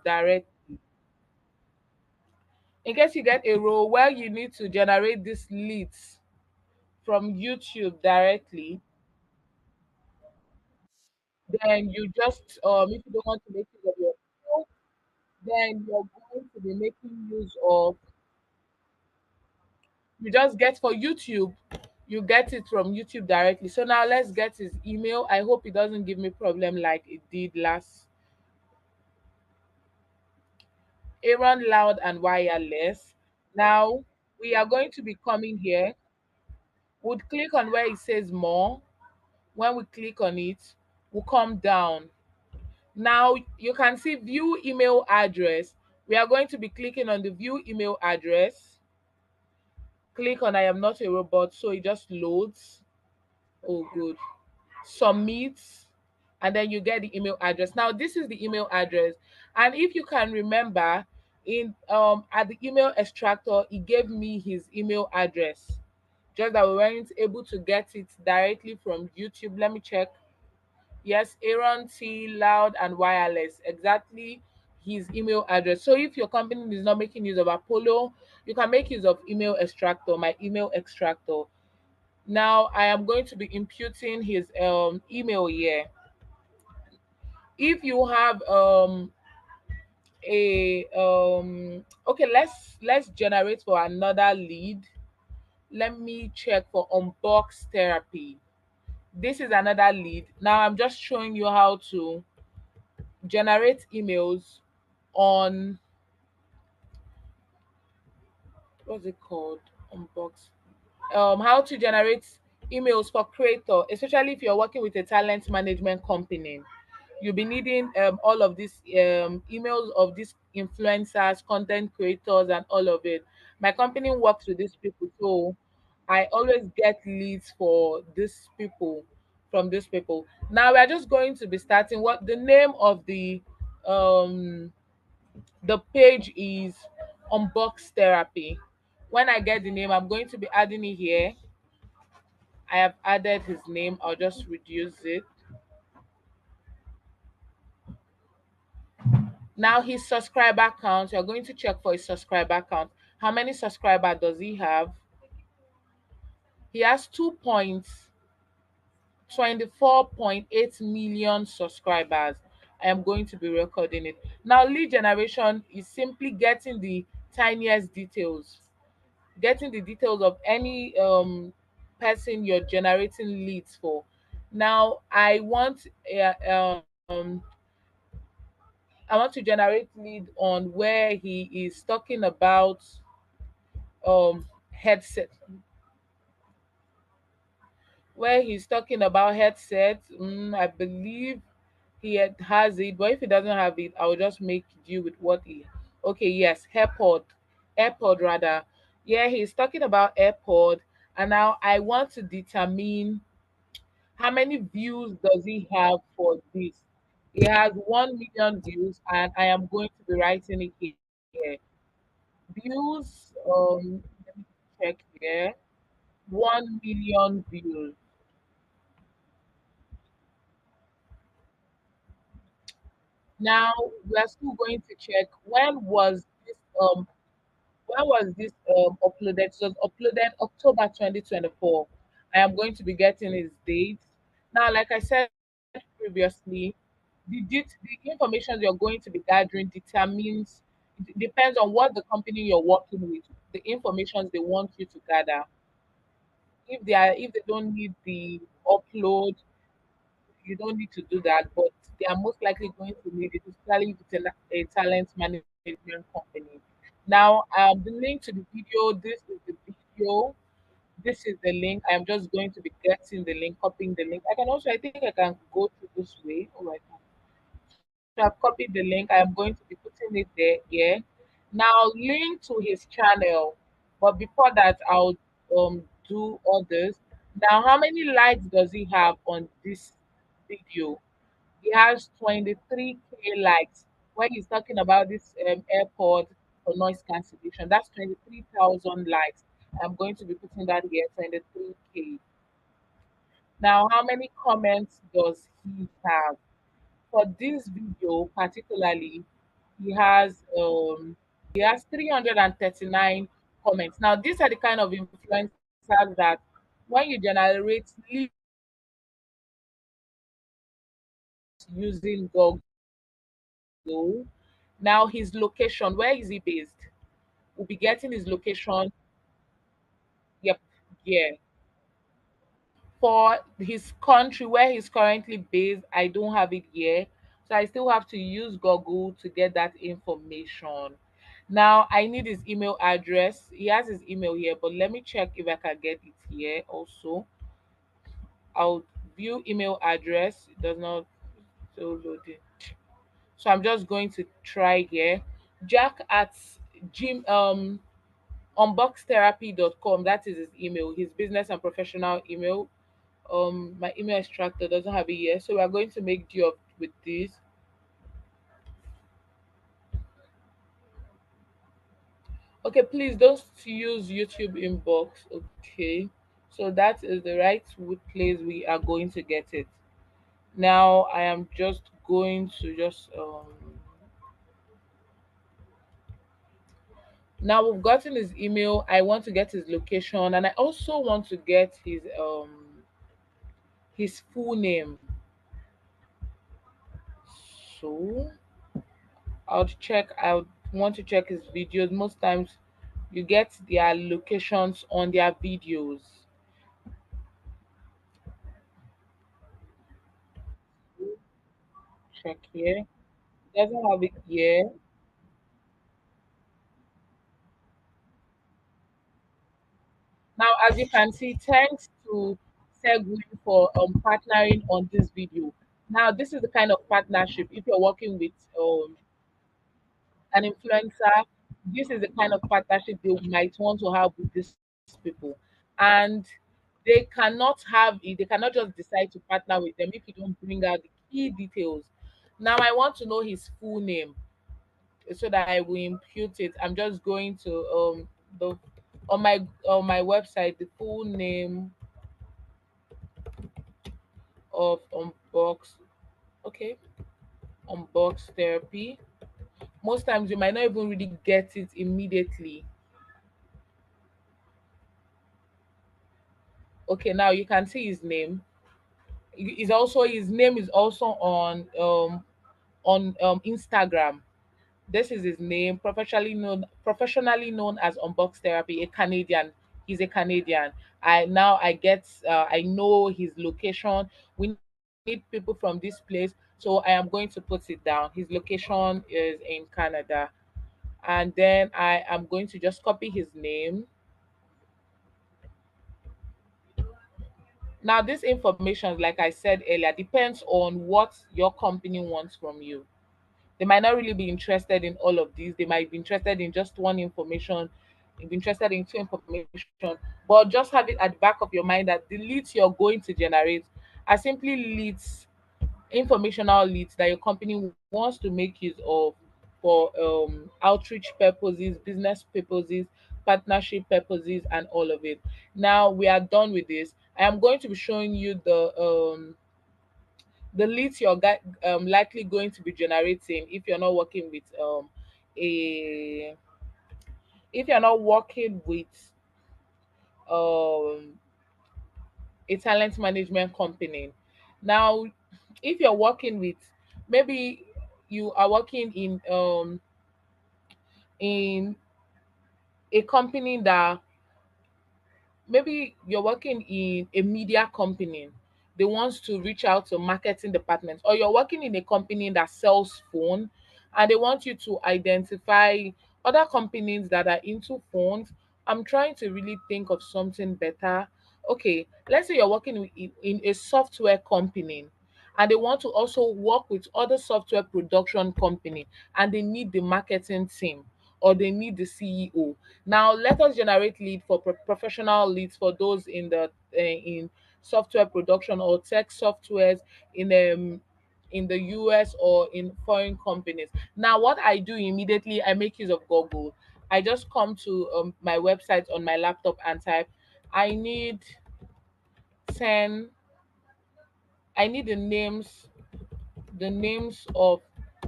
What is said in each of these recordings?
directly. In case you get a role where you need to generate these leads from YouTube directly, then you just if you don't want to make use of your phone, then you're going to be making use of, you just get for YouTube, you get it from YouTube directly. So now let's get his email. I hope it doesn't give me problem like it did last. Aaron Loud and Wireless. Now we are going to be coming here. We'll click on where it says more. When we click on it, we'll come down. Now you can see view email address. We are going to be clicking on the view email address. Click on I am not a robot, so it just loads. Oh, good. Submit, and then you get the email address. Now this is the email address, and if you can remember, in at the email extractor, it gave me his email address. Just that we weren't able to get it directly from YouTube. Let me check. Yes, Aaron T Loud and Wireless, exactly his email address. So if your company is not making use of Apollo, you can make use of email extractor, my email extractor. Now I am going to be imputing his email here. If you have a okay, let's generate for another lead. Let me check for unbox therapy. This is another lead. Now I'm just showing you how to generate emails on, what's it called, unbox, how to generate emails for creator, especially if you're working with a talent management company. You'll be needing all of these emails of these influencers, content creators, and all of it. My company works with these people, so I always get leads for these people, from these people. Now we're just going to be starting. What the name of um the page is, unbox therapy. When I get the name, I'm going to be adding it here. I have added his name. I'll just reduce it. Now his subscriber count, you're going to check for his subscriber count. How many subscriber does he have? He has 2.24.8 million subscribers. I am going to be recording it. Now lead generation is simply getting the tiniest details, getting the details of any person you're generating leads for. Now I want to generate lead on where he is talking about headset, where he's talking about headset. I believe has it, but if he doesn't have it, I'll just make do with what he. Okay, yes, AirPod rather. Yeah, he's talking about AirPod, and now I want to determine how many views does he have for this. He has 1 million views, and I am going to be writing it here. Views. Let me check here. 1 million views. Now we are still going to check when was this uploaded. It was uploaded October 2024. I am going to be getting his date. Now, like I said previously, the information you're going to be gathering determines, it depends on what the company you're working with, the information they want you to gather. If they don't need the upload, you don't need to do that, but they are most likely going to need it, especially if it's a talent management company. Now, the link to the video, this is the video, this is the link. I'm just going to be getting the link, copying the link. I can also, I think I can go through this way. All right. So I've copied the link. I am going to be putting it there. Yeah. Now, link to his channel. But before that, I'll do all this. Now, how many likes does he have on this video? He has 23K likes. When he's talking about this airport for noise cancellation, that's 23,000 likes. I'm going to be putting that here, 23K. Now, how many comments does he have? For this video particularly, he has um he has 339 comments. Now these are the kind of influencers that when you generate leads using Google, now his location, where is he based? We'll be getting his location. Yep, yeah. For his country where he's currently based, I don't have it here. So I still have to use Google to get that information. Now I need his email address. He has his email here, but let me check if I can get it here also. I'll view email address. It does not so loading. So I'm just going to try here. Jack at gym unboxtherapy.com. That is his email, his business and professional email. My email extractor doesn't have it yet, so we are going to make do of with this. Okay, please don't use YouTube inbox. Okay, so that is the right place we are going to get it. Now I am just going to just now we've gotten his email. I want to get his location, and I also want to get his full name. So I would want to check his videos. Most times you get their locations on their videos. Check here. Doesn't have it here. Now, as you can see, thanks to Segwin for partnering on this video. Now, this is the kind of partnership. If you're working with an influencer, this is the kind of partnership they might want to have with these people. And they cannot have it, they cannot just decide to partner with them if you don't bring out the key details. Now, I want to know his full name so that I will impute it. I'm just going to the on my website the full name of Unbox. Okay, Unbox Therapy. Most times you might not even really get it immediately. Okay, now you can see his name. Is also his name is also on Instagram. This is his name, professionally known as Unbox Therapy, a Canadian. He's a Canadian. I know his location. We need people from this place, so I am going to put it down. His location is in Canada, and then I am going to just copy his name. Now, this information, like I said earlier, depends on what your company wants from you. They might not really be interested in all of these. They might be interested in just one information, be interested in two information, but just have it at the back of your mind that the leads you're going to generate are simply leads, informational leads that your company wants to make use of for outreach purposes, business purposes, partnership purposes, and all of it. Now we are done with this. I am going to be showing you the leads likely going to be generating if you're not working with a if you're not working with um a talent management company. Now, if you're working with, maybe you are working in a company that, maybe you're working in a media company, they want to reach out to marketing departments, or you're working in a company that sells phone and they want you to identify other companies that are into phones. I'm trying to really think of something better. Okay, let's say you're working in a software company and they want to also work with other software production company, and they need the marketing team or they need the CEO. Now, let us generate lead for professional leads for those in software production or tech softwares in the US or in foreign companies. Now, what I do immediately, I make use of Google. I just come to my website on my laptop and type, I need 10, I need the names of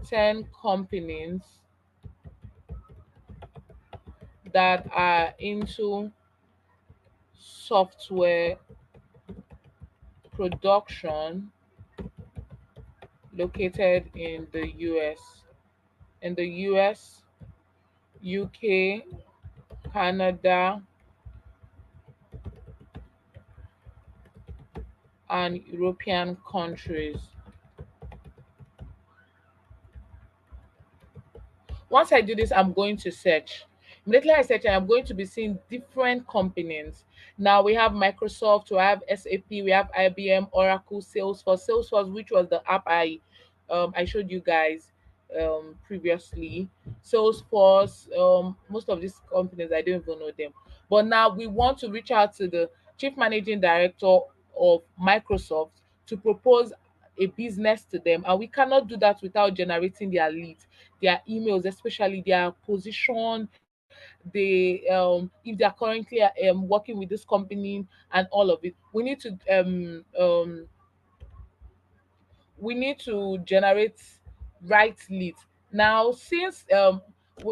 10 companies that are into software production located in the US. In the US, UK, Canada, and European countries. Once I do this, I'm going to search. Immediately I search, I'm going to be seeing different companies. Now we have Microsoft, we have SAP, we have IBM, Oracle, Salesforce. Salesforce, which was the app I showed you guys previously. Salesforce, most of these companies I don't even know them. But now we want to reach out to the chief managing director of Microsoft to propose a business to them, and we cannot do that without generating their leads, their emails, especially their position, if they're currently working with this company and all of it. We need to generate right leads. Now, since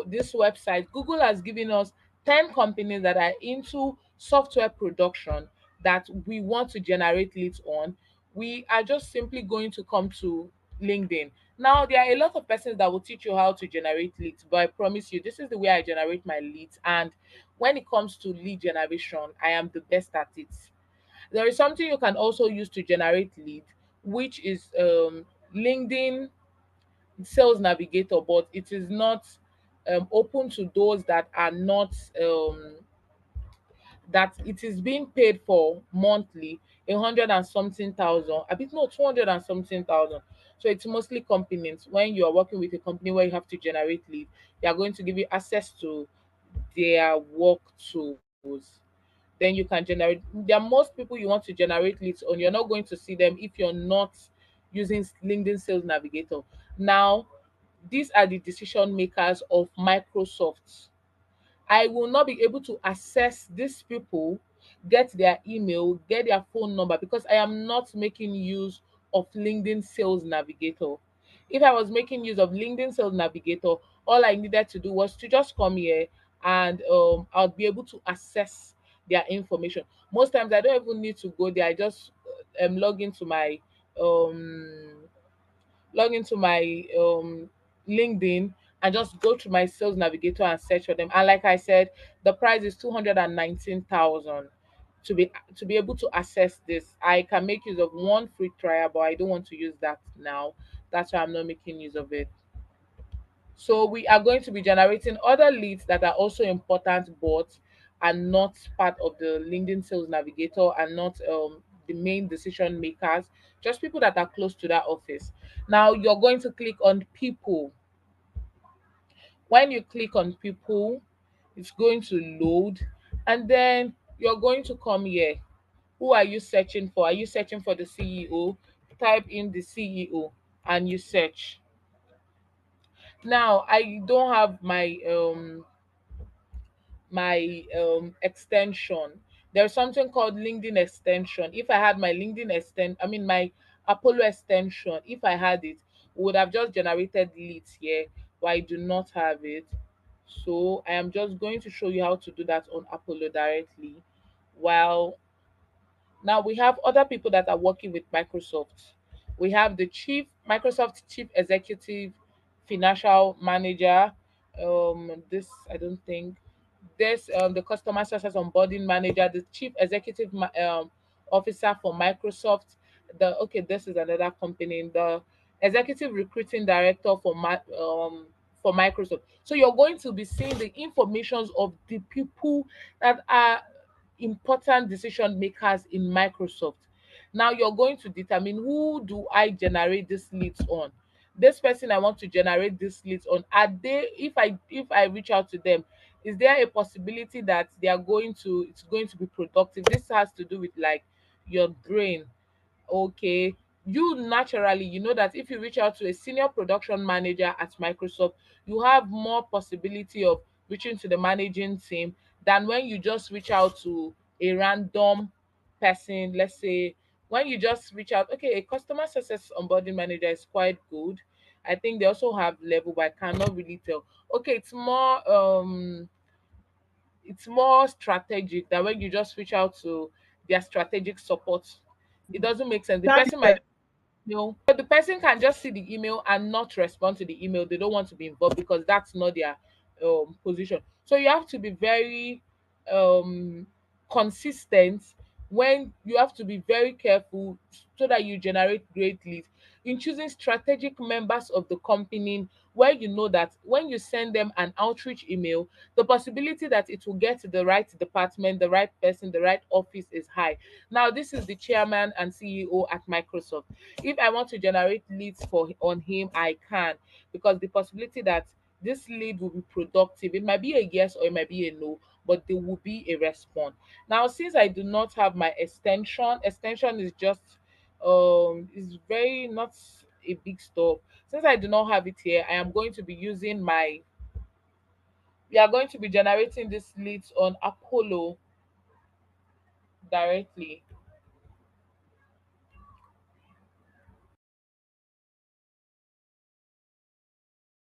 this website, Google has given us 10 companies that are into software production that we want to generate leads on, we are just simply going to come to LinkedIn. Now, there are a lot of persons that will teach you how to generate leads, but I promise you, this is the way I generate my leads. And when it comes to lead generation, I am the best at it. There is something you can also use to generate lead, which is LinkedIn Sales Navigator, but it is not open to those that are not that it is being paid for monthly, 100 and something thousand, a bit more 200 and something thousand. So it's mostly companies. When you are working with a company where you have to generate lead, they are going to give you access to their work tools. Then you can generate. There are most people you want to generate leads on. You're not going to see them if you're not using LinkedIn Sales Navigator. Now, these are the decision makers of Microsoft. I will not be able to access these people, get their email, get their phone number, because I am not making use of LinkedIn Sales Navigator. If I was making use of LinkedIn Sales Navigator, all I needed to do was to just come here and I'll be able to access their information. Most times I don't even need to go there. I just log into my um LinkedIn and just go to my sales navigator and search for them. And like I said, the price is 219,000 to be able to access this. I can make use of one free trial, but I don't want to use that now. That's why I'm not making use of it. So we are going to be generating other leads that are also important, but are not part of the LinkedIn Sales Navigator and not the main decision makers, just people that are close to that office. Now you're going to click on people. When you click on people, it's going to load, and then you're going to come here. Who are you searching for? Are you searching for the CEO? Type in the CEO and you search. Now I don't have my extension. There's something called LinkedIn extension. If I had my LinkedIn extend I mean my Apollo extension, if I had it, would have just generated leads here, but I do not have it. So I am just going to show you how to do that on Apollo directly. While now we have other people that are working with Microsoft. We have the Microsoft Chief Executive Financial Manager. This I don't think there's the Customer Success Onboarding Manager, the Chief Executive Officer for Microsoft. This is another company. The Executive Recruiting Director for Microsoft. So you're going to be seeing the informations of the people that are important decision makers in Microsoft. Now you're going to determine, who do I generate these leads on? This person I want to generate these leads on, are they, if I reach out to them, is there a possibility that it's going to be productive? This has to do with like your brain. Okay, you naturally, you know that if you reach out to a senior production manager at Microsoft, you have more possibility of reaching to the managing team than when you just reach out to a random person. Let's say when you just reach out, okay, a customer success onboarding manager is quite good. I think they also have level, but I cannot really tell. Okay, it's more strategic that when you just reach out to their strategic support, it doesn't make sense. The That person might but the person can just see the email and not respond to the email. They don't want to be involved because that's not their position. So you have to be very um consistent. When you have to be very careful so that you generate great leads in choosing strategic members of the company, where you know that when you send them an outreach email, the possibility that it will get to the right department, the right person, the right office is high. Now this is the chairman and CEO at Microsoft. If I want to generate leads for on him, I can, because the possibility that this lead will be productive, it might be a yes or it might be a no, but there will be a response. Now since I do not have my extension is just is very not a big stop. Since I do not have it here, I am going to be using my we are going to be generating these leads on Apollo directly.